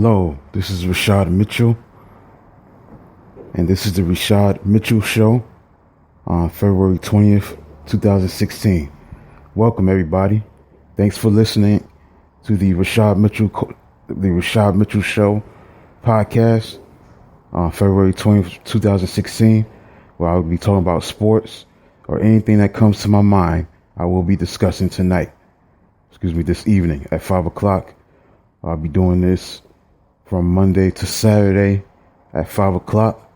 Hello, this is Rashad Mitchell, and this is the Rashad Mitchell Show on February 20th, 2016. Welcome, everybody. Thanks for listening to the Rashad Mitchell Show podcast on February 20th, 2016, where I will be talking about sports or anything that comes to my mind. I will be discussing this evening at 5 o'clock. I'll be doing this from Monday to Saturday at 5 o'clock,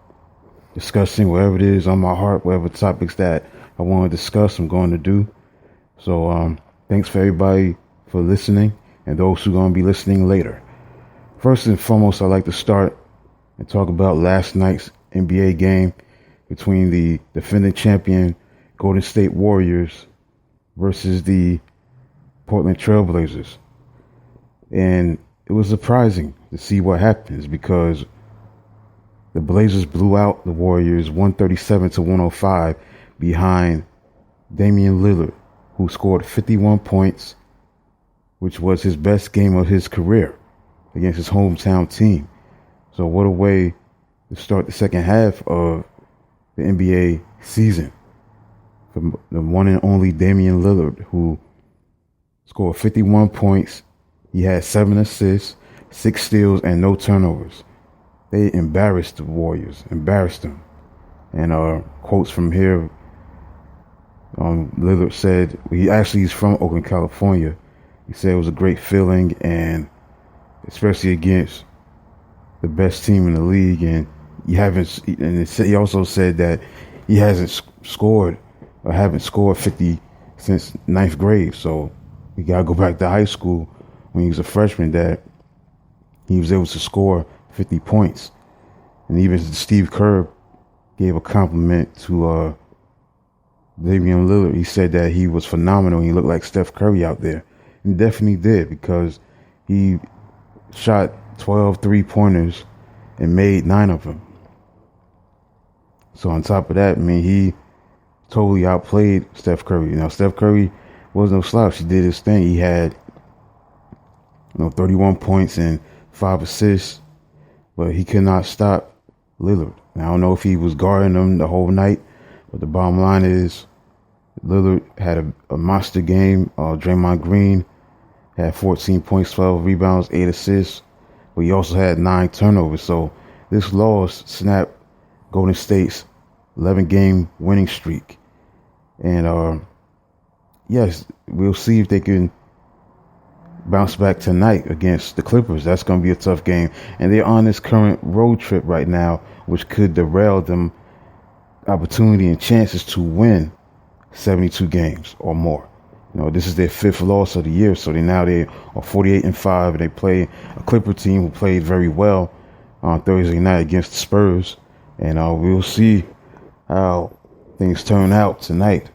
discussing whatever it is on my heart, whatever topics that I want to discuss, I'm going to do. So thanks for everybody for listening and those who are going to be listening later. First and foremost, I'd like to start and talk about last night's NBA game between the defending champion Golden State Warriors versus the Portland Trailblazers. And it was surprising to see what happens because the Blazers blew out the Warriors 137-105 behind Damian Lillard, who scored 51 points, which was his best game of his career against his hometown team. So what a way to start the second half of the NBA season from the one and only Damian Lillard, who scored 51 points. He had 7 assists, 6 steals, and no turnovers. They embarrassed the Warriors, embarrassed them. And quotes from here, Lillard said, he's from Oakland, California. He said it was a great feeling, and especially against the best team in the league. And he also said that he hasn't scored 50 since ninth grade. So we got to go back to high school when he was a freshman that he was able to score 50 points. And even Steve Kerr gave a compliment to Damian Lillard. He said that he was phenomenal. He looked like Steph Curry out there. And definitely did, because he shot 12 three-pointers and made 9 of them. So on top of that, he totally outplayed Steph Curry. Steph Curry was no slouch. He did his thing. He had 31 points and 5 assists, but he could not stop Lillard. Now, I don't know if he was guarding him the whole night, but the bottom line is Lillard had a monster game. Draymond Green had 14 points, 12 rebounds, 8 assists, but he also had 9 turnovers. So this loss snapped Golden State's 11-game winning streak. And yes, we'll see if they can bounce back tonight against the Clippers. That's going to be a tough game. And they're on this current road trip right now, which could derail them opportunity and chances to win 72 games or more. This is their 5th loss of the year. So they are 48-5, and they play a Clipper team who played very well on Thursday night against the Spurs. And we'll see how things turn out tonight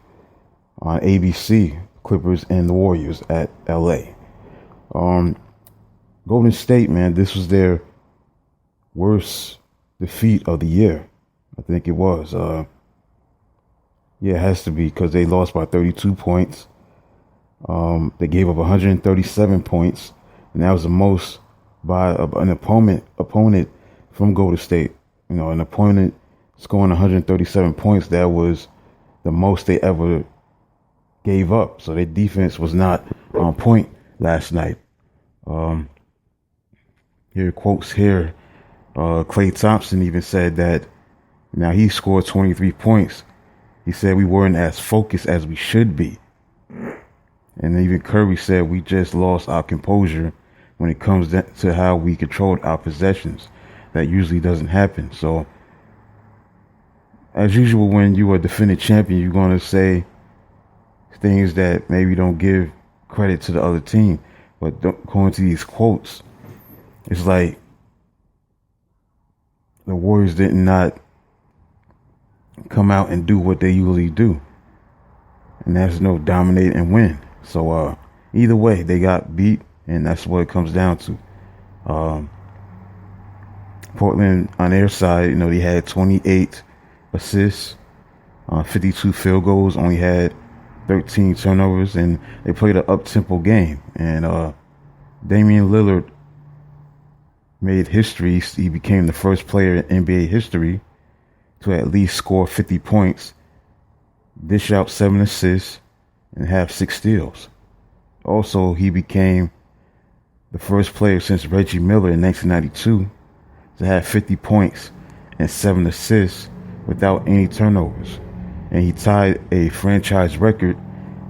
on ABC, Clippers and the Warriors at LA. Golden State, man, this was their worst defeat of the year. I think it was. It has to be, because they lost by 32 points. They gave up 137 points, and that was the most by an opponent from Golden State. An opponent scoring 137 points, that was the most they ever gave up. So their defense was not on point last night. Here quotes here. Klay Thompson even said that now he scored 23 points. He said we weren't as focused as we should be. And even Curry said we just lost our composure when it comes to how we controlled our possessions. That usually doesn't happen. So as usual, when you are defending champion, you're going to say things that maybe don't give credit to the other team. But going to these quotes, it's like the Warriors did not come out and do what they usually do. And that's dominate and win. So either way, they got beat, and that's what it comes down to. Portland, on their side, they had 28 assists, 52 field goals, only had 13 turnovers, and they played an up-tempo game. And Damian Lillard made history. He became the first player in NBA history to at least score 50 points, dish out 7 assists, and have 6 steals. Also, he became the first player since Reggie Miller in 1992 to have 50 points and 7 assists without any turnovers. And he tied a franchise record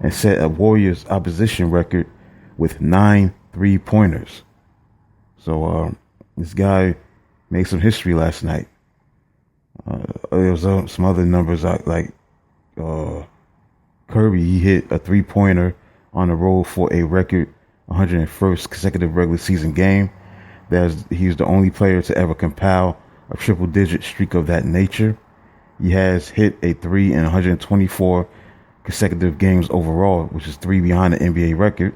and set a Warriors opposition record with 9 3-pointers. So this guy made some history last night. There was some other numbers like Kirby. He hit a 3-pointer on the road for a record 101st consecutive regular season game. He's the only player to ever compile a triple-digit streak of that nature. He has hit a 3 in 124 consecutive games overall, which is 3 behind the NBA record.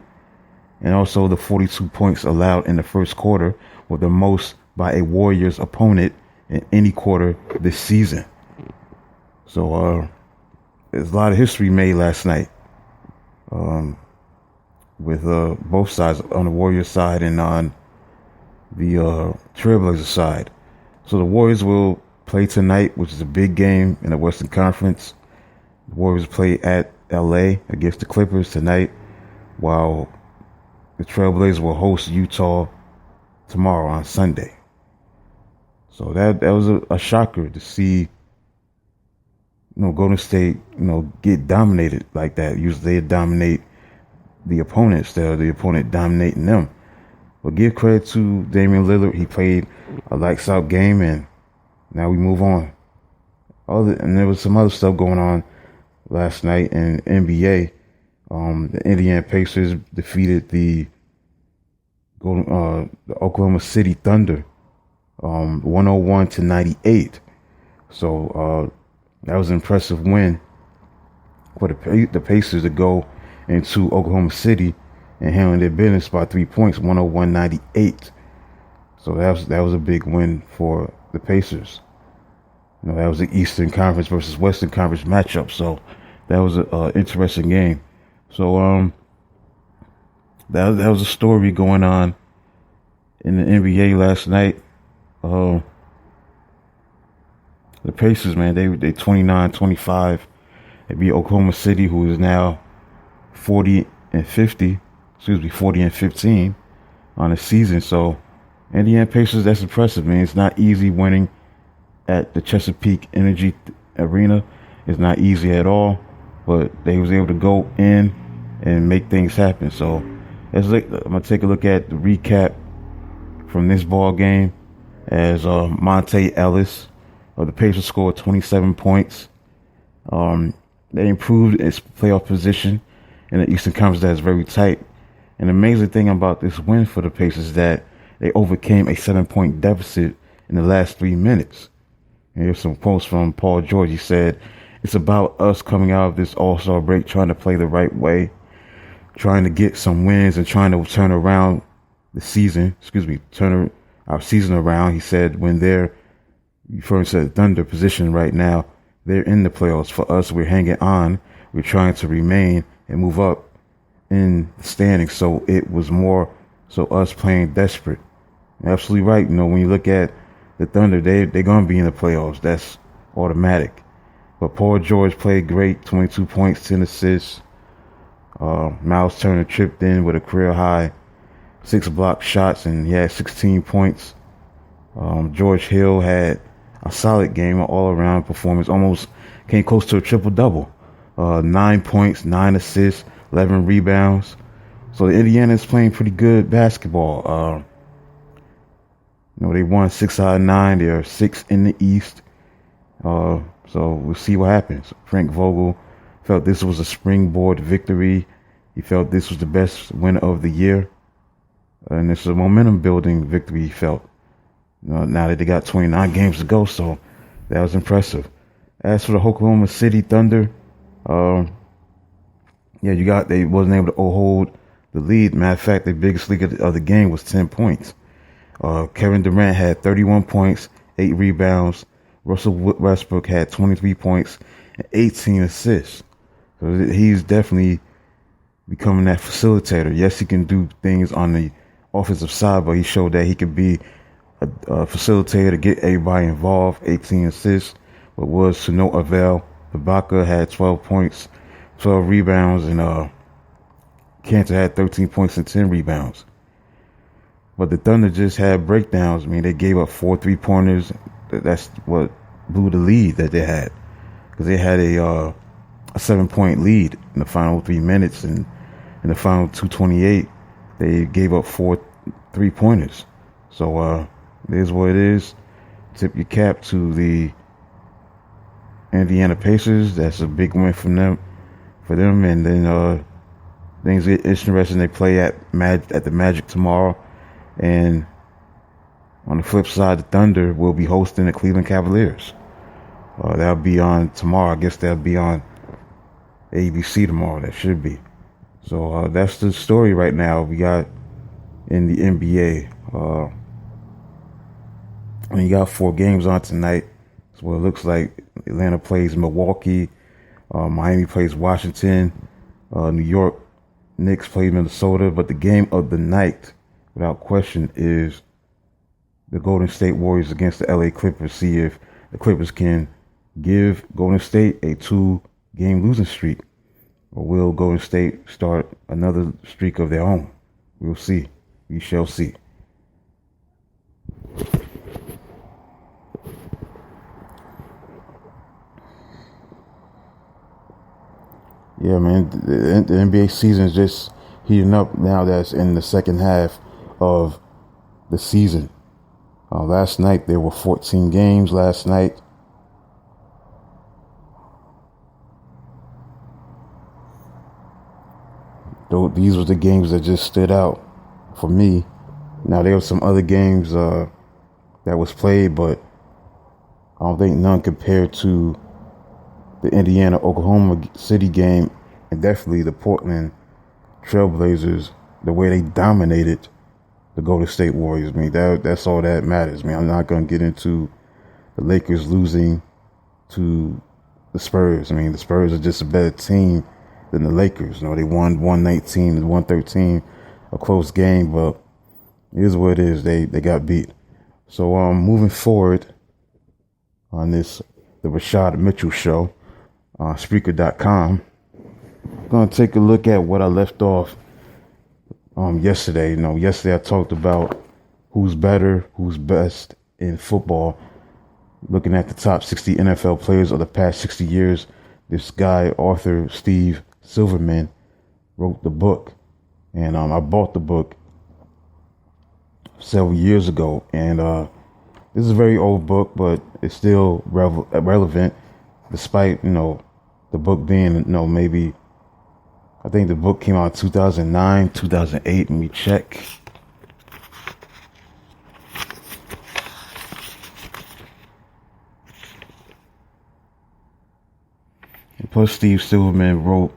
And also the 42 points allowed in the first quarter were the most by a Warriors opponent in any quarter this season. So there's a lot of history made last night with both sides, on the Warriors side and on the Trailblazers side. So the Warriors will play tonight, which is a big game in the Western Conference. The Warriors play at LA against the Clippers tonight, while the Trailblazers will host Utah tomorrow on Sunday. So that was a shocker to see, Golden State, get dominated like that. Usually they dominate the opponents instead of the opponent dominating them. But give credit to Damian Lillard. He played a lights out game, and now we move on. And there was some other stuff going on last night in NBA. The Indiana Pacers defeated the Oklahoma City Thunder 101-98. So that was an impressive win for the Pacers to go into Oklahoma City and handling their business by 3 points, 101-98. So that was a big win for the Pacers. That was the Eastern Conference versus Western Conference matchup. So that was an interesting game. So that was a story going on in the NBA last night. The Pacers, man, they 29-25. They beat Oklahoma City, who is now 40 and 15 on the season. So Indiana Pacers, that's impressive, man. It's not easy winning at the Chesapeake Energy Arena. It's not easy at all, but they was able to go in and make things happen. So I'm gonna take a look at the recap from this ball game as Monte Ellis of the Pacers scored 27 points. They improved its playoff position in the Eastern Conference that is very tight. And the amazing thing about this win for the Pacers is that they overcame a 7-point deficit in the last 3 minutes. And here's some quotes from Paul George. He said, "It's about us coming out of this All-Star break, trying to play the right way, trying to get some wins and trying to turn around turn our season around." He said, when they're referring to the Thunder position right now, they're in the playoffs. For us, we're hanging on. We're trying to remain and move up in the standings. So it was more so us playing desperate. Absolutely right. When you look at the Thunder, they're going to be in the playoffs. That's automatic. But Paul George played great, 22 points, 10 assists. Miles Turner tripped in with a career high 6 block shots, and he had 16 points. George Hill had a solid game, an all-around performance, almost came close to a triple-double. 9 points, 9 assists, 11 rebounds. So the Indiana's playing pretty good basketball. They won 6 out of 9. They're 6th in the East. So we'll see what happens. Frank Vogel felt this was a springboard victory. He felt this was the best win of the year. And it's a momentum-building victory, he felt. Now that they got 29 games to go, so that was impressive. As for the Oklahoma City Thunder, they wasn't able to hold the lead. Matter of fact, the biggest lead of the game was 10 points. Kevin Durant had 31 points, 8 rebounds. Russell Westbrook had 23 points and 18 assists. So he's definitely becoming that facilitator. Yes, he can do things on the offensive side, but he showed that he could be a facilitator to get everybody involved. 18 assists, but was to no avail. Ibaka had 12 points, 12 rebounds, and Cantor had 13 points and 10 rebounds. But the Thunder just had breakdowns. I mean, they gave up 4 3-pointers. That's what blew the lead that they had, because they had a 7-point lead in the final 3 minutes, and in the final 2:28, they gave up 4 3-pointers. So it is what it is. Tip your cap to the Indiana Pacers. That's a big win from them. And then things get interesting. They play at the Magic tomorrow, and on the flip side, the Thunder will be hosting the Cleveland Cavaliers. That'll be on tomorrow. I guess that'll be on ABC tomorrow. That should be. So that's the story right now we got in the NBA. And you got 4 games on tonight. That's what it looks like. Atlanta plays Milwaukee. Miami plays Washington. New York Knicks play Minnesota. But the game of the night, without question, is the Golden State Warriors against the LA Clippers. See if the Clippers can give Golden State a 2-game losing streak, or will Golden State start another streak of their own? We'll see. We shall see. Yeah, man, the NBA season is just heating up now. That's in the second half of the season. Last night, there were 14 games last night. These were the games that just stood out for me. Now, there were some other games that was played, but I don't think none compared to the Indiana-Oklahoma City game, and definitely the Portland Trailblazers, the way they dominated the Golden State Warriors. I mean, that's all that matters. I mean, I'm not going to get into the Lakers losing to the Spurs. I mean, the Spurs are just a better team than the Lakers. You know, they won 119 and 113, a close game, but it is what it is. They got beat. So moving forward on the Rashad Mitchell Show, Spreaker.com, I'm going to take a look at what I left off yesterday. Yesterday I talked about who's better, who's best in football, looking at the top 60 NFL players of the past 60 years. This guy, author Steve Silverman, wrote the book, and I bought the book several years ago, and this is a very old book, but it's still relevant, despite the book being maybe, I think the book came out in 2009, 2008. Let me check. And plus, Steve Silverman wrote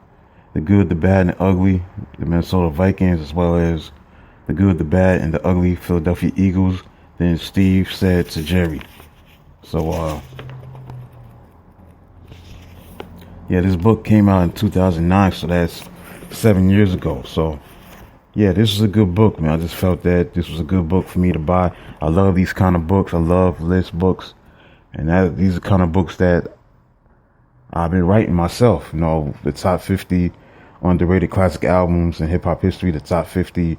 The Good, the Bad, and the Ugly, the Minnesota Vikings, as well as The Good, the Bad, and the Ugly Philadelphia Eagles. Then Steve said to Jerry. So, yeah, this book came out in 2009, so that's 7 years ago. So, yeah, this is a good book, man. I just felt that this was a good book for me to buy. I love these kind of books. I love list books. And these are kind of books that I've been writing myself. The top 50 underrated classic albums in hip-hop history, the top 50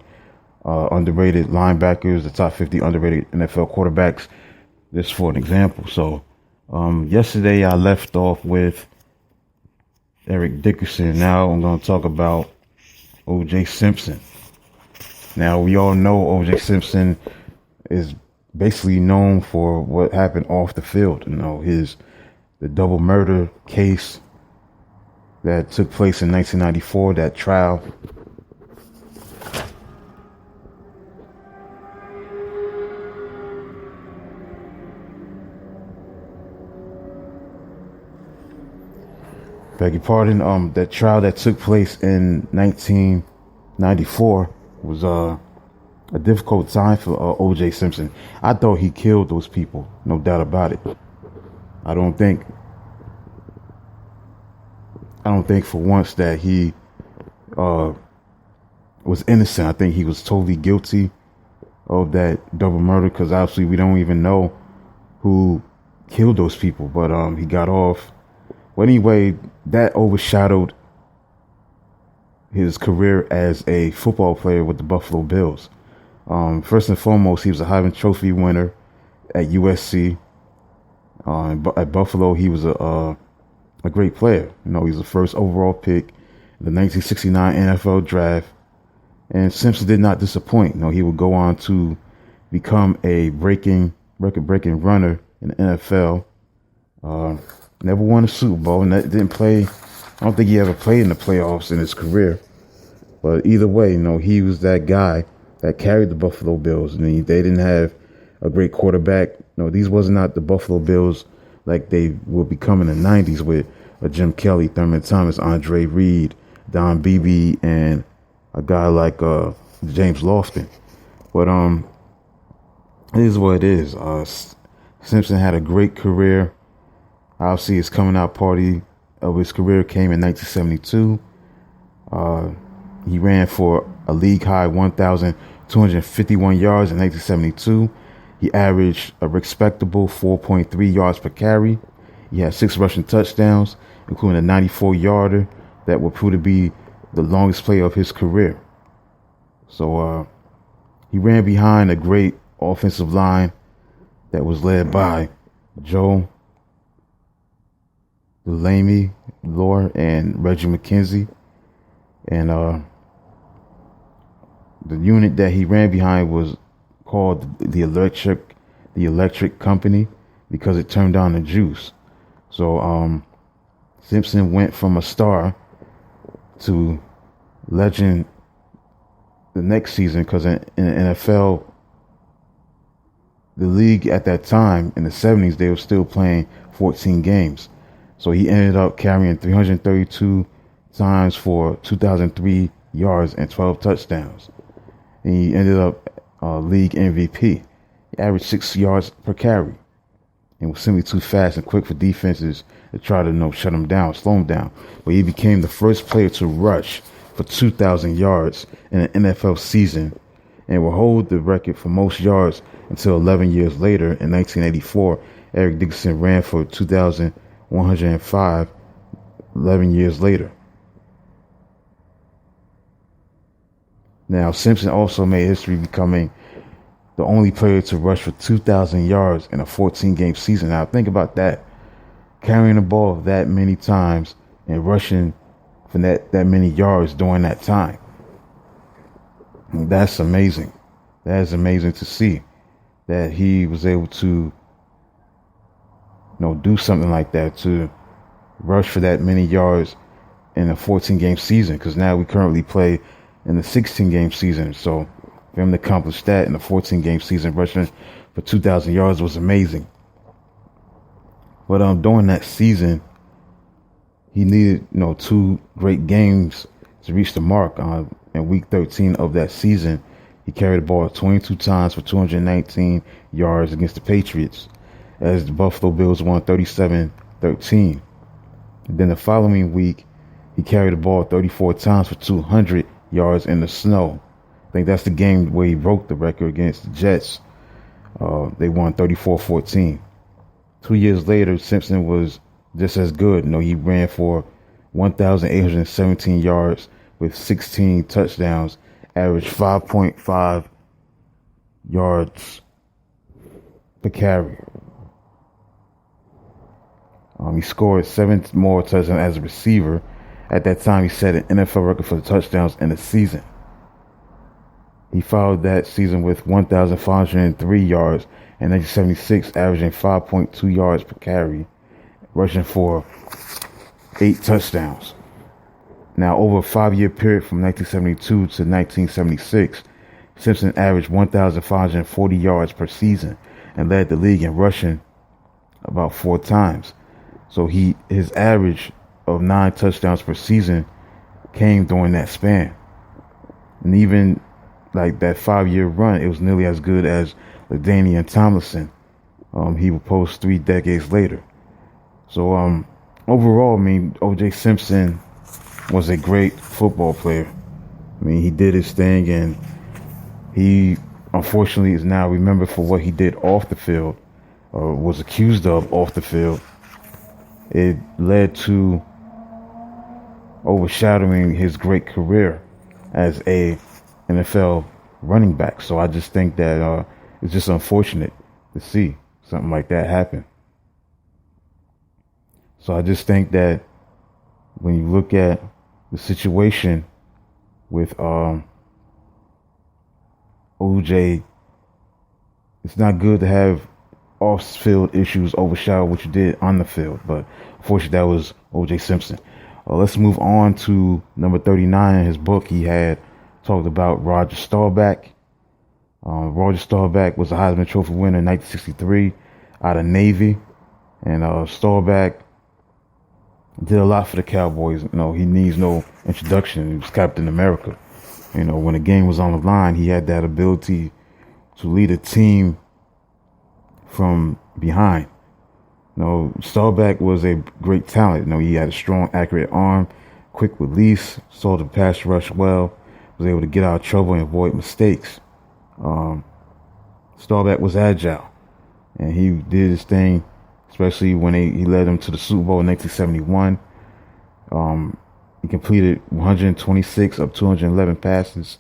underrated linebackers, the top 50 underrated NFL quarterbacks, just for an example. So, yesterday I left off with Eric Dickerson. Now I'm going to talk about O.J. Simpson. Now, we all know O.J. Simpson is basically known for what happened off the field. The double murder case that took place in 1994, that trial. Beg your pardon. That trial that took place in 1994 was a difficult time for O.J. Simpson. I thought he killed those people, no doubt about it. I don't think for once that he was innocent. I think he was totally guilty of that double murder, because obviously we don't even know who killed those people, but he got off. Well, anyway, that overshadowed his career as a football player with the Buffalo Bills. First and foremost, he was a Heisman Trophy winner at USC. At Buffalo, he was a great player. You know, he was the first overall pick in the 1969 NFL draft. And Simpson did not disappoint. You know, he would go on to become a record-breaking runner in the NFL. Never won a Super Bowl, and didn't play. I don't think he ever played in the playoffs in his career. But either way, you know, he was that guy that carried the Buffalo Bills. I mean, they didn't have a great quarterback. No, these was not the Buffalo Bills like they would become in the 90s with Jim Kelly, Thurman Thomas, Andre Reed, Don Beebe, and a guy like James Lofton. But it is what it is. Simpson had a great career. Obviously, his coming out party of his career came in 1972. He ran for a league high 1,251 yards in 1972. He averaged a respectable 4.3 yards per carry. He had 6 rushing touchdowns, including a 94-yarder that would prove to be the longest play of his career. So he ran behind a great offensive line that was led by Joe Delaney, Lore, and Reggie McKenzie. And the unit that he ran behind was called the Electric Company, because it turned on the juice. So Simpson went from a star to legend the next season, because in the NFL, the league at that time in the 70s, they were still playing 14 games. So he ended up carrying 332 times for 2,003 yards and 12 touchdowns. And he ended up league MVP. He averaged 6 yards per carry and was simply too fast and quick for defenses to try to shut him down, slow him down. But he became the first player to rush for 2,000 yards in an NFL season, and will hold the record for most yards until 11 years later. In 1984, Eric Dickerson ran for 2,105 11 years later. Now, Simpson also made history becoming the only player to rush for 2,000 yards in a 14-game season. Now, think about that. Carrying the ball that many times and rushing for that many yards during that time. That's amazing. That is amazing to see that he was able to do something like that, to rush for that many yards in a 14-game season, because now we currently play in the 16-game season. So for him to accomplish that in a 14-game season, rushing for 2,000 yards, was amazing. But during that season, he needed 2 great games to reach the mark. In week 13 of that season, he carried the ball 22 times for 219 yards against the Patriots, as the Buffalo Bills won 37-13. Then the following week, he carried the ball 34 times for 200 yards in the snow. I think that's the game where he broke the record against the Jets. They won 34-14. 2 years later, Simpson was just as good. He ran for 1,817 yards with 16 touchdowns, averaged 5.5 yards per carry. He scored 7 more touchdowns as a receiver. At that time, he set an NFL record for the touchdowns in a season. He followed that season with 1,503 yards in 1976, averaging 5.2 yards per carry, rushing for 8 touchdowns. Now, over a 5-year period from 1972 to 1976, Simpson averaged 1,540 yards per season and led the league in rushing about 4 times. So his average of 9 touchdowns per season came during that span. And even like that 5-year run, it was nearly as good as LaDainian Tomlinson. He would post 3 decades later. So overall, O.J. Simpson was a great football player. He did his thing, and he unfortunately is now remembered for what he did off the field, or was accused of off the field, it led to overshadowing his great career as a NFL running back. So I just think that it's just unfortunate to see something like that happen. So I just think that when you look at the situation with OJ, it's not good to have off-field issues overshadow what you did on the field. But unfortunately, that was OJ Simpson. Let's move on to number 39 in his book. He had talked about Roger Staubach. Roger Staubach was a Heisman Trophy winner in 1963 out of Navy. And Staubach did a lot for the Cowboys. You know, he needs no introduction. He was Captain America. You know, when the game was on the line, he had that ability to lead a team from behind. You know, Staubach was a great talent. You know, he had a strong, accurate arm, quick release, saw the pass rush well, was able to get out of trouble and avoid mistakes. Staubach was agile, and he did his thing, especially when he led them to the Super Bowl in 1971. He completed 126 of 211 passes,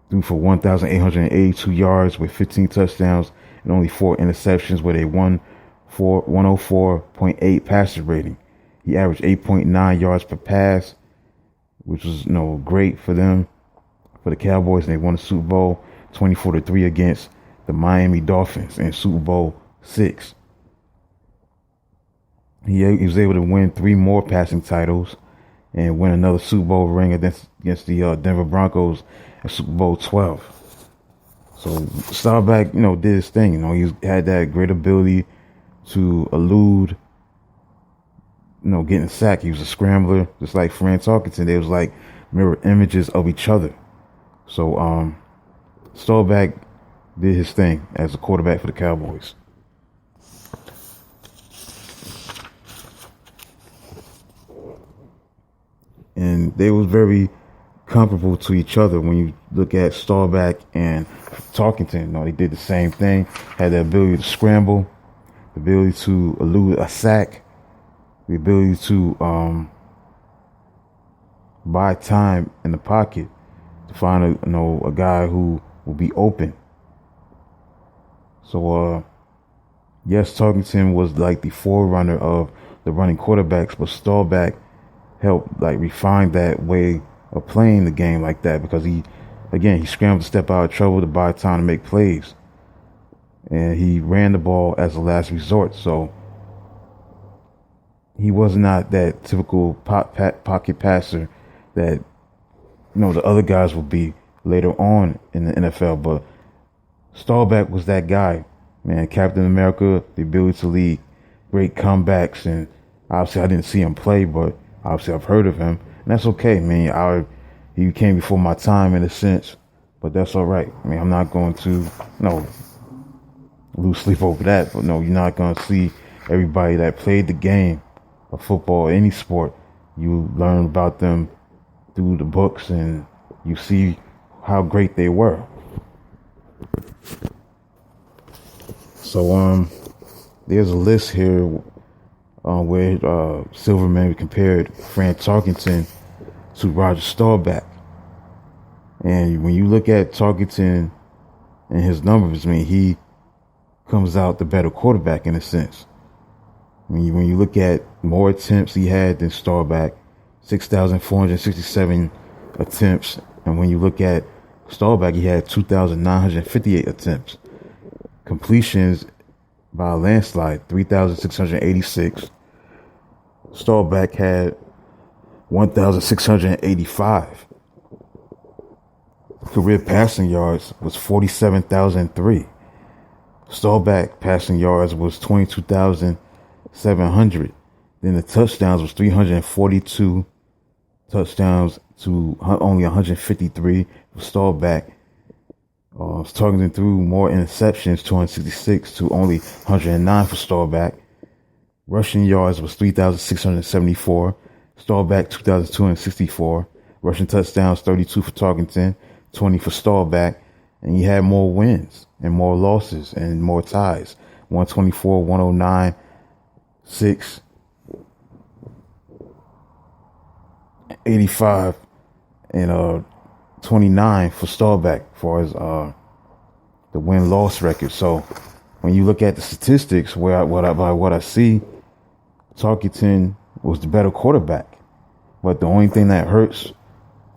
threw for 1,882 yards with 15 touchdowns and only 4 interceptions with a 104.8 passer rating. He averaged 8.9 yards per pass, which was great for them, for the Cowboys, and they won the Super Bowl 24-3 against the Miami Dolphins in Super Bowl VI. He was able to win 3 more passing titles and win another Super Bowl ring against the Denver Broncos at Super Bowl 12. So Staubach, did his thing. He had that great ability to elude, getting sacked. He was a scrambler, just like Fran Tarkenton. They was like mirror images of each other. So Staubach did his thing as a quarterback for the Cowboys. And they was very comparable to each other when you look at Staubach and Tarkenton. They did the same thing. Had the ability to scramble, the ability to elude a sack, the ability to buy time in the pocket to find a guy who will be open. So yes, Tarkenton was like the forerunner of the running quarterbacks, but Staubach helped refine that way of playing the game like that, because he scrambled to step out of trouble to buy time to make plays, and he ran the ball as a last resort. So he was not that typical pocket passer that the other guys would be later on in the NFL. But Staubach was that guy, man. Captain America, the ability to lead, great comebacks, and obviously I didn't see him play, but obviously I've heard of him, and that's okay. I mean, he came before my time in a sense, but that's all right. I mean, I'm not going to lose sleep over that. But no, you're not going to see everybody that played the game of football, any sport. You learn about them through the books, and you see how great they were. So there's a list here where Silverman compared Fran Tarkenton to Roger Staubach. And when you look at Tarkenton and his numbers, I mean, he comes out the better quarterback in a sense. I mean, when you look at more attempts he had than Staubach, 6,467 attempts. And when you look at Staubach, he had 2,958 attempts. Completions by a landslide, 3,686. Staubach had 1,685. Career passing yards was 47,003. Staubach passing yards was 22,700. Then the touchdowns was 342 touchdowns to only 153 for Staubach. Targeting through more interceptions, 266 to only 109 for Staubach. Rushing yards was 3,674. Staubach 2,264. Rushing touchdowns 32 for Tarkenton, 20 for Staubach. and he had more wins and more losses and more ties. 124, 109, 6, 85, and 29 for Staubach as far as the win-loss record. So when you look at the statistics, what I see, Tarkenton was the better quarterback. But the only thing that hurts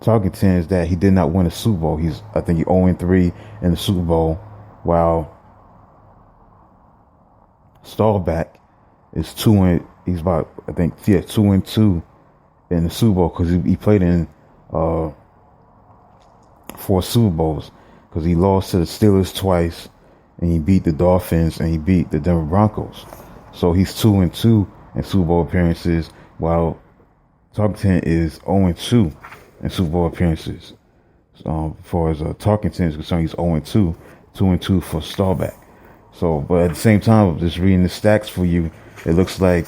Tarkenton is that he did not win a Super Bowl. I think he 0-3 in the Super Bowl, while Staubach is 2-2 in the Super Bowl, because he played in 4 Super Bowls, because he lost to the Steelers twice, and he beat the Dolphins, and he beat the Denver Broncos. So he's 2-2 in Super Bowl appearances, while Tarkenton is 0-2 in Super Bowl appearances. As far as Tarkenton is concerned, he's 0-2, 2-2 for Staubach. So, but at the same time, just reading the stats for you, it looks like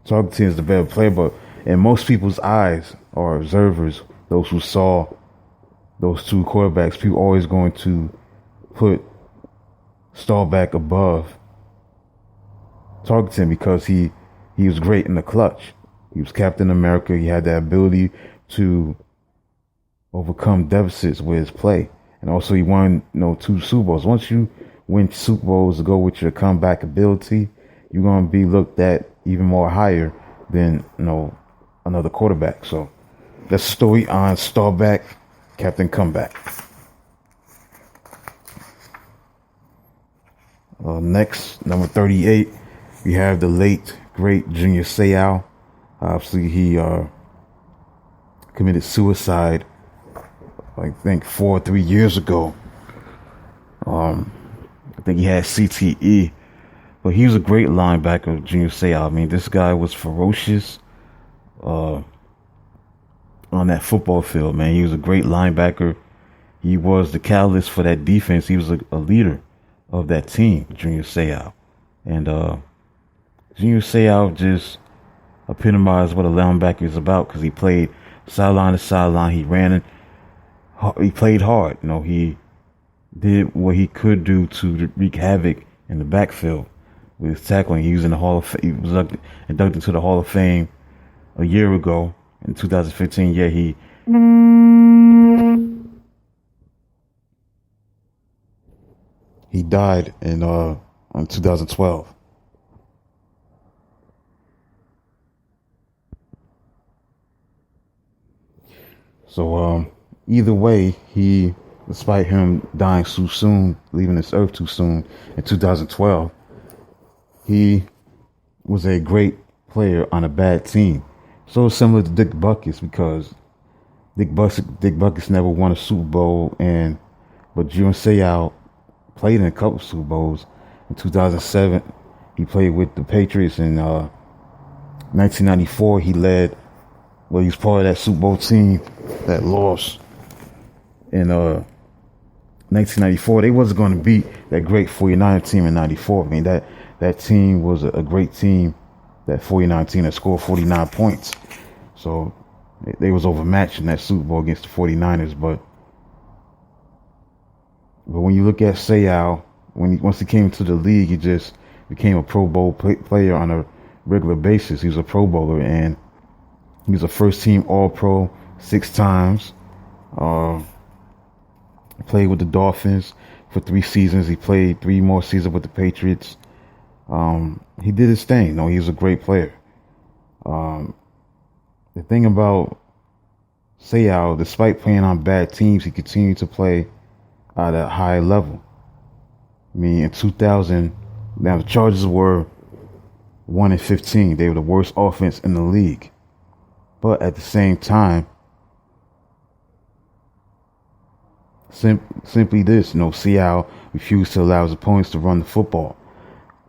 Tarkenton is the better player. But in most people's eyes, or observers, those who saw those two quarterbacks, people always going to put Staubach above Tarkenton, because he was great in the clutch. He was Captain America. He had the ability to overcome deficits with his play. And also he won, 2 Super Bowls. Once you win Super Bowls to go with your comeback ability, you're going to be looked at even more higher than, another quarterback. So that's the story on Staubach, Captain Comeback. Next, number 38, we have the late, great Junior Seau. Obviously, he committed suicide, I think 4 or 3 years ago. I think he had CTE, but he was a great linebacker, Junior Seau. I mean, this guy was ferocious on that football field, man. He was a great linebacker. He was the catalyst for that defense. He was a leader of that team, Junior Seau. And Junior Seau just epitomized what a linebacker is about, because he played sideline to sideline. He ran, he played hard. He did what he could do to wreak havoc in the backfield with his tackling. He was in the Hall of Fame. He was inducted into the Hall of Fame a year ago in 2015. Yeah, he died in 2012. So either way, despite him dying too soon, leaving this earth too soon in 2012, he was a great player on a bad team. So similar to Dick Butkus, because Dick Butkus never won a Super Bowl, but Junior Seau played in a couple Super Bowls. In 2007, he played with the Patriots. In 1994, he was part of that Super Bowl team that lost in 1994. They wasn't going to beat that great 49 team in 94. I mean, that team was a great team, that 49 team that scored 49 points. So they was overmatched in that Super Bowl against the 49ers. But when you look at Seau, once he came into the league, he just became a Pro Bowl player on a regular basis. He was a Pro Bowler, and he was a first-team All-Pro 6 times. Played with the Dolphins for 3 seasons. He played 3 more seasons with the Patriots. He did his thing. He was a great player. The thing about Seau, despite playing on bad teams, he continued to play at a high level. I mean, in 2000, now the Chargers were 1-15. They were the worst offense in the league. But at the same time, simply this, Seau refused to allow his opponents to run the football.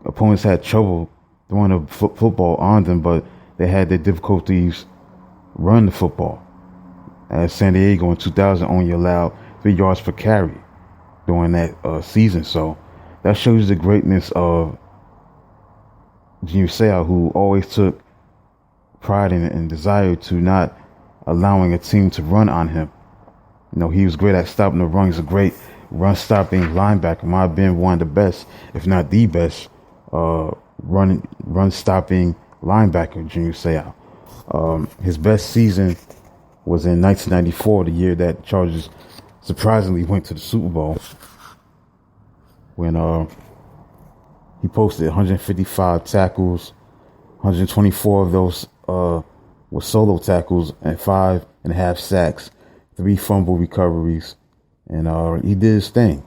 Opponents had trouble throwing the football on them, but they had their difficulties running the football. As San Diego in 2000 only allowed 3 yards per carry during that season. So that shows the greatness of Junior Seau, who always took pride in and desire to not allowing a team to run on him. He was great at stopping the run. He's a great run stopping linebacker. Might have been one of the best, if not the best, run stopping linebacker, Junior Seau. His best season was in 1994, the year that Chargers surprisingly went to the Super Bowl, when he posted 155 tackles, 124 of those were solo tackles, and 5.5 sacks, 3 fumble recoveries, and he did his thing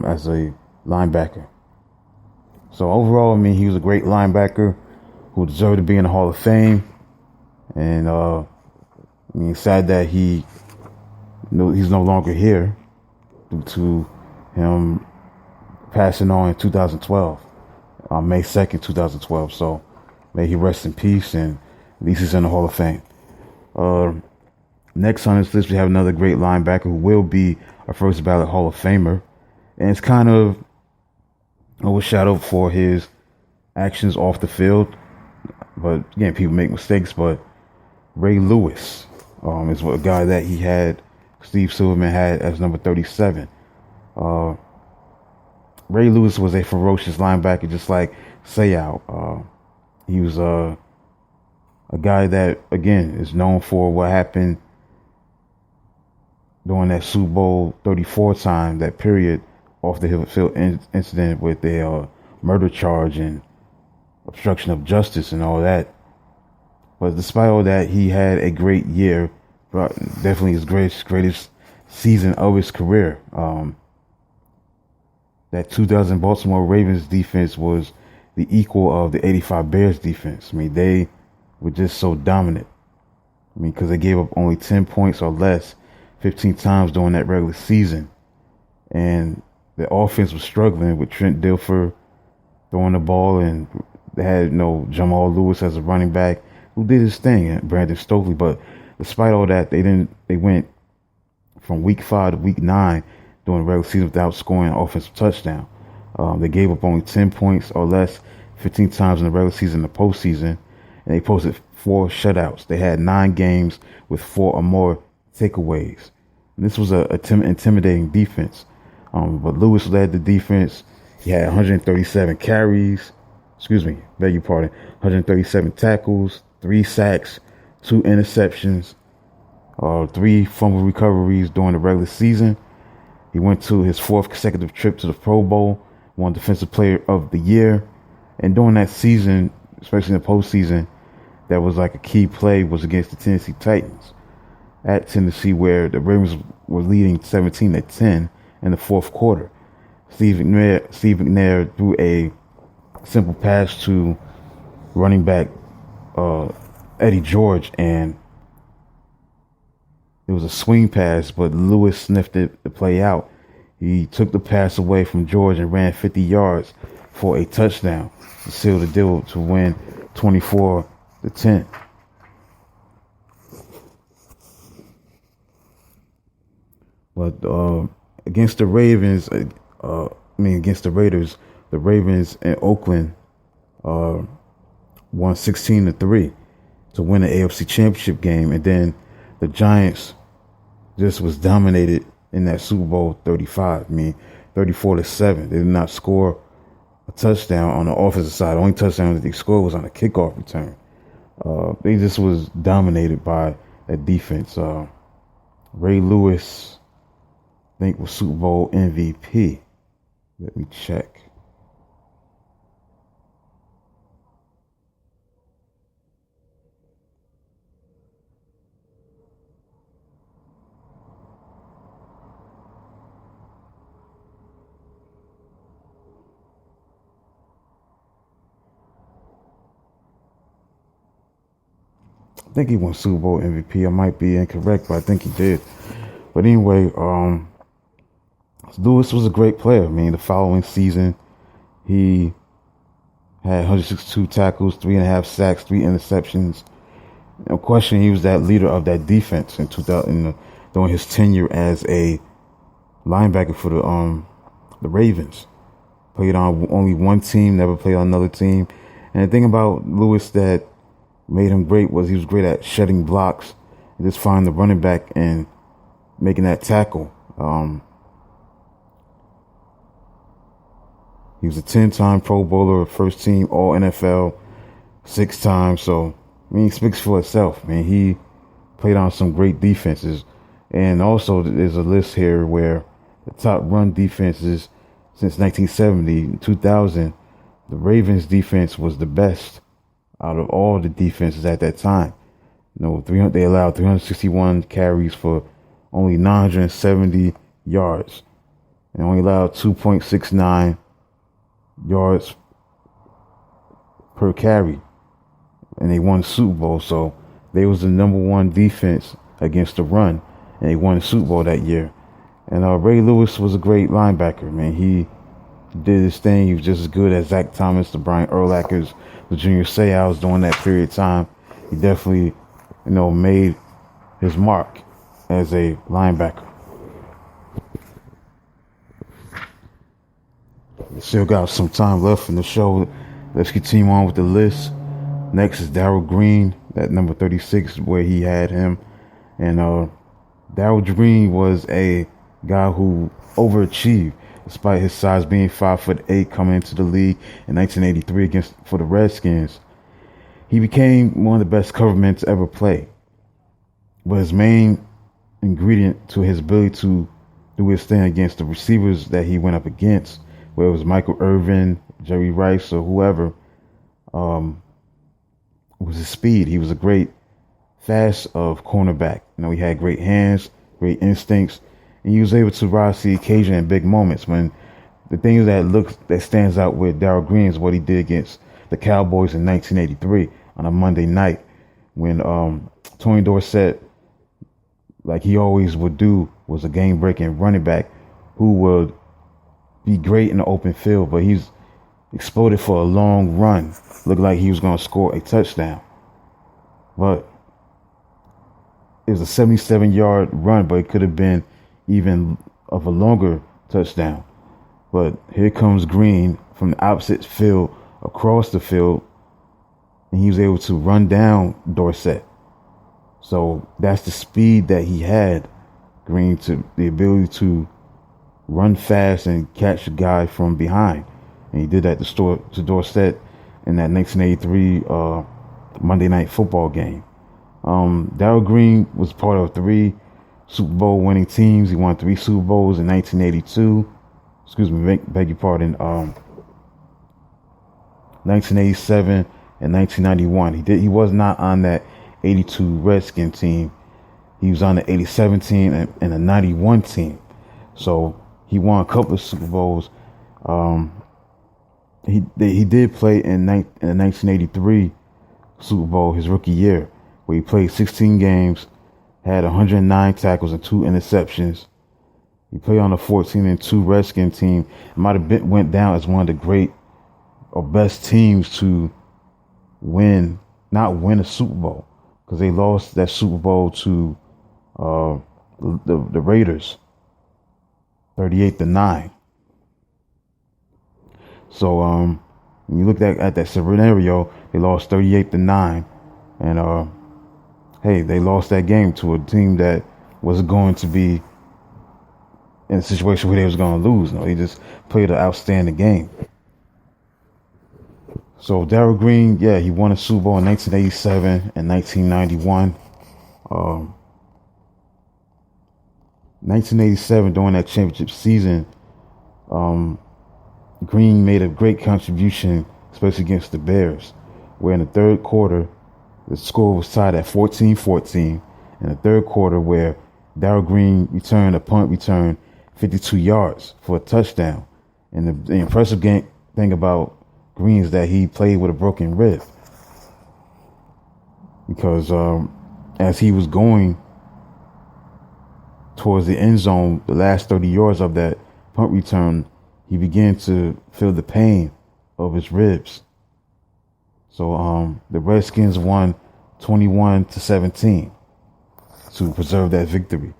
as a linebacker. So overall, I mean, he was a great linebacker who deserved to be in the Hall of Fame. And I mean, sad that he's no longer here due to him passing on in 2012, on May 2nd, 2012. So may he rest in peace, and at least he's in the Hall of Fame. Next on this list, we have another great linebacker who will be a first ballot Hall of Famer. And it's kind of overshadowed for his actions off the field. But again, people make mistakes. But Ray Lewis is a guy that he had, Steve Silverman had as number 37. Ray Lewis was a ferocious linebacker, just like Seau. He was a guy that, again, is known for what happened during that Super Bowl 34 time, that period off the field incident with the murder charge and obstruction of justice and all that. But despite all that, he had a great year, definitely his greatest season of his career. That 2000 Baltimore Ravens defense was the equal of the 85 Bears defense. I mean, they were just so dominant. I mean, because they gave up only 10 points or less 15 times during that regular season. And the offense was struggling with Trent Dilfer throwing the ball, and they had Jamal Lewis as a running back who did his thing, and Brandon Stokely. But despite all that, they went from week 5 to week 9 during the regular season without scoring an offensive touchdown. They gave up only 10 points or less 15 times in the regular season and the postseason, and they posted 4 shutouts. They had 9 games with 4 or more takeaways. And this was an intimidating defense. But Lewis led the defense. He had 137 carries. 137 tackles, 3 sacks, 2 interceptions, 3 fumble recoveries during the regular season. He went to his 4th consecutive trip to the Pro Bowl, won Defensive Player of the Year. And during that season, especially in the postseason, that was like a key play was against the Tennessee Titans at Tennessee, where the Ravens were leading 17-10 in the 4th quarter. Steve McNair threw a simple pass to running back Eddie George, and it was a swing pass, but Lewis sniffed it to play out. He took the pass away from George and ran 50 yards for a touchdown to seal the deal to win 24-10. But against the Ravens, against the Raiders, the Ravens in Oakland won 16-3 to win the AFC Championship game, and then the Giants just was dominated in that Super Bowl 35. 34-7. They did not score a touchdown on the offensive side. The only touchdown that they scored was on a kickoff return. They just was dominated by that defense. Ray Lewis, I think, was Super Bowl MVP. Let me check. I think he won Super Bowl MVP. I might be incorrect, but I think he did. But anyway, Lewis was a great player. I mean, the following season, he had 162 tackles, 3.5 sacks, 3 interceptions. No question, he was that leader of that defense in 2000 during his tenure as a linebacker for the Ravens. Played on only one team, never played on another team. And the thing about Lewis that made him great was he was great at shedding blocks and just finding the running back and making that tackle. He was a 10-time Pro Bowler, first team All NFL, 6 times. So, I mean, it speaks for itself, man. He played on some great defenses. And also, there's a list here where the top run defenses since 1970, 2000, the Ravens defense was the best out of all the defenses at that time. They allowed 361 carries for only 970 yards and only allowed 2.69 yards per carry. And they won the Super Bowl. So they was the number one defense against the run, and they won the Super Bowl that year. And Ray Lewis was a great linebacker, man. He did his thing. He was just as good as Zach Thomas, the Brian Urlachers, the Junior Seau's during that period of time. He definitely, made his mark as a linebacker. We still got some time left in the show. Let's continue on with the list. Next is Darryl Green, at number 36, where he had him. And Darryl Green was a guy who overachieved, despite his size being 5'8", coming into the league in 1983 for the Redskins. He became one of the best covermen to ever play. But his main ingredient to his ability to do his thing against the receivers that he went up against, whether it was Michael Irvin, Jerry Rice, or whoever, was his speed. He was a great fast of cornerback. He had great hands, great instincts, and he was able to rise to the occasion in big moments. When the thing that stands out with Darryl Green is what he did against the Cowboys in 1983 on a Monday night, when Tony Dorsett, like he always would do, was a game-breaking running back who would be great in the open field, but he's exploded for a long run. Looked like he was going to score a touchdown. But it was a 77-yard run, but it could have been even of a longer touchdown. But here comes Green from the opposite field, across the field, and he was able to run down Dorsett. So that's the speed that he had, Green, to the ability to run fast and catch a guy from behind. And he did that to Dorsett in that 1983 Monday Night Football game. Darryl Green was part of 3 Super Bowl winning teams. He won 3 Super Bowls in 1982. Beg your pardon. 1987 and 1991. He was not on that 82 Redskin team. He was on the 87 team and the 91 team. So he won a couple of Super Bowls. He did play in the 1983 Super Bowl, his rookie year, where he played 16 games, had 109 tackles and 2 interceptions. He played on the 14-2 Redskin team. It might have went down as one of the great or best teams to not win a Super Bowl, because they lost that Super Bowl to the Raiders, 38-9. So when you look at that scenario, they lost 38-9, and they lost that game to a team that was going to be in a situation where they was going to lose. They just played an outstanding game. So Darryl Green, he won a Super Bowl in 1987 and 1991. 1987, during that championship season, Green made a great contribution, especially against the Bears, where in the third quarter, the score was tied at 14-14. In the third quarter, where Darryl Green returned a punt return 52 yards for a touchdown. And the impressive thing about Green is that he played with a broken rib, because as he was going towards the end zone, the last 30 yards of that punt return, he began to feel the pain of his ribs. So the Redskins won 21-17 to preserve that victory.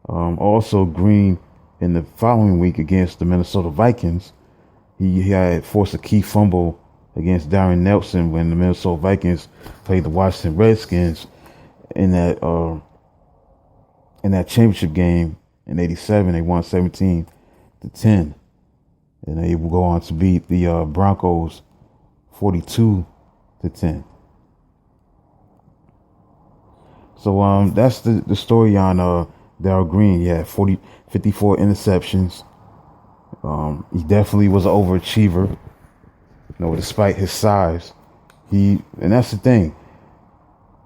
Also, Green, in the following week against the Minnesota Vikings, he had forced a key fumble against Darren Nelson when the Minnesota Vikings played the Washington Redskins in that championship game in '87. They won 17-10. and they will go on to beat the Broncos 42-10. So that's the story on Darrell Green. He had 54 interceptions. He definitely was an overachiever. Despite his size, and that's the thing.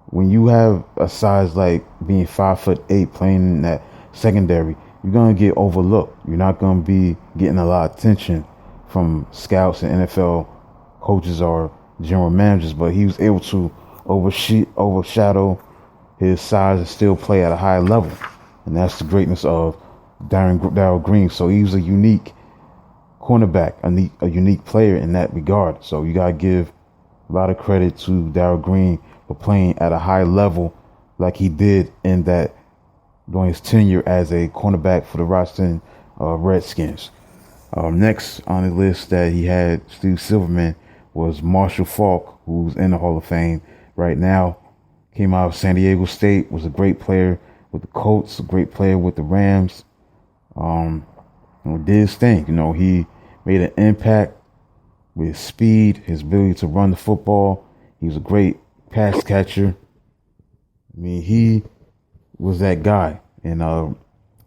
When you have a size like being 5'8", playing in that secondary, you're gonna get overlooked. You're not gonna be getting a lot of attention from scouts and NFL coaches or general managers. But he was able to overshadow his size and still play at a high level, and that's the greatness of Darrell Green. So he was a unique cornerback, a unique player in that regard. So you gotta give a lot of credit to Darrell Green for playing at a high level like he did during his tenure as a cornerback for the Washington Redskins. Next on the list that he had, Steve Silverman, was Marshall Faulk, who's in the Hall of Fame right now. Came out of San Diego State, was a great player with the Colts, a great player with the Rams. Did his thing. He made an impact with his speed, his ability to run the football. He was a great pass catcher. He was that guy. And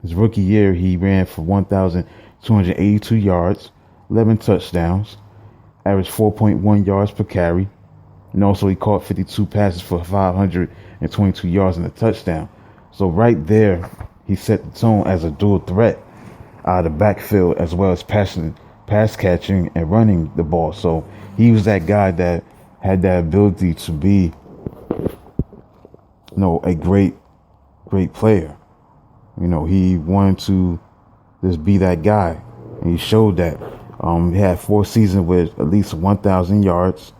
his rookie year, he ran for 1,282 yards, 11 touchdowns, averaged 4.1 yards per carry. And also he caught 52 passes for 522 yards and a touchdown. So right there, he set the tone as a dual threat out of the backfield, as well as pass catching and running the ball. So he was that guy that had that ability to be, a great player. He wanted to just be that guy, and he showed that. He had 4 seasons with at least 1,000 yards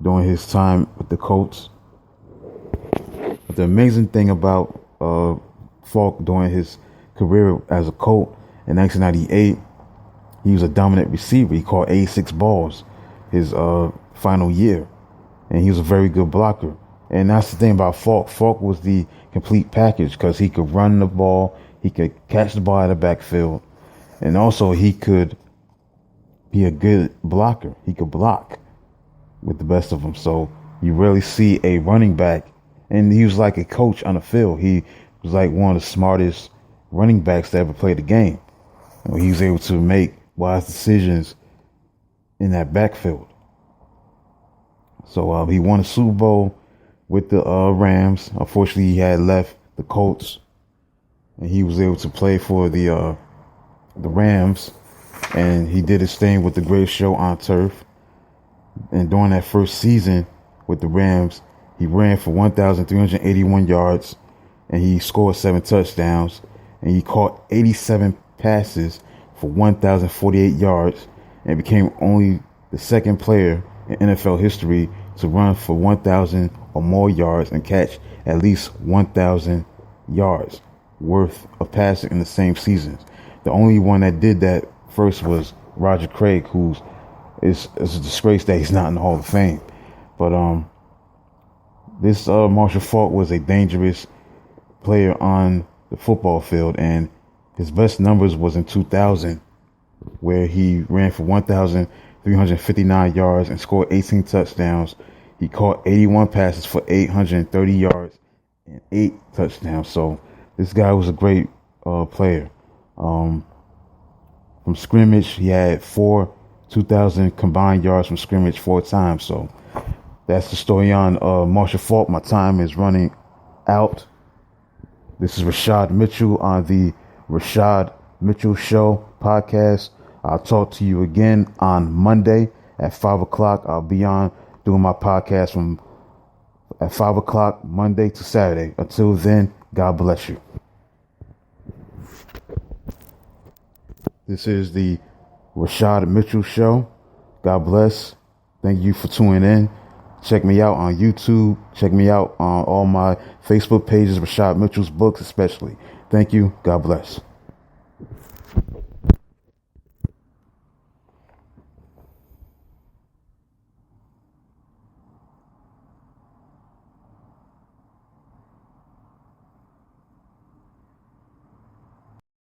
during his time with the Colts. But the amazing thing about Faulk during his career as a Colt in 1998, he was a dominant receiver. He caught 86 balls his final year, and he was a very good blocker. And that's the thing about Faulk. Faulk was the complete package because he could run the ball, he could catch the ball out of the backfield, and also he could be a good blocker. He could block with the best of them. So you rarely see a running back, and he was like a coach on the field. He was like one of the smartest running backs to ever play the game. He was able to make wise decisions in that backfield. So he won a Super Bowl with the Rams. Unfortunately, he had left the Colts, and he was able to play for the Rams, and he did his thing with the greatest show on turf. And during that first season with the Rams, he ran for 1,381 yards, and he scored 7 touchdowns, and he caught 87 passes for 1,048 yards, and became only the second player in NFL history to run for 1,000 or more yards and catch at least 1,000 yards worth of passing in the same seasons. The only one that did that first was Roger Craig, it's a disgrace that he's not in the Hall of Fame. But this Marshall Faulk was a dangerous player on the football field, and his best numbers was in 2000, where he ran for 1,359 yards and scored 18 touchdowns. He caught 81 passes for 830 yards and 8 touchdowns. So this guy was a great player. From scrimmage, he had 2,000 combined yards from scrimmage 4 times. So that's the story on Marshall Faulk. My time is running out. This is Rashad Mitchell on the Rashad Mitchell Show podcast. I'll talk to you again on Monday at 5 o'clock. I'll be on doing my podcast from at 5 o'clock Monday to Saturday. Until then, God bless you. This is the Rashad Mitchell Show. God bless. Thank you for tuning in. Check me out on YouTube. Check me out on all my Facebook pages, Rashad Mitchell's books especially. Thank you. God bless.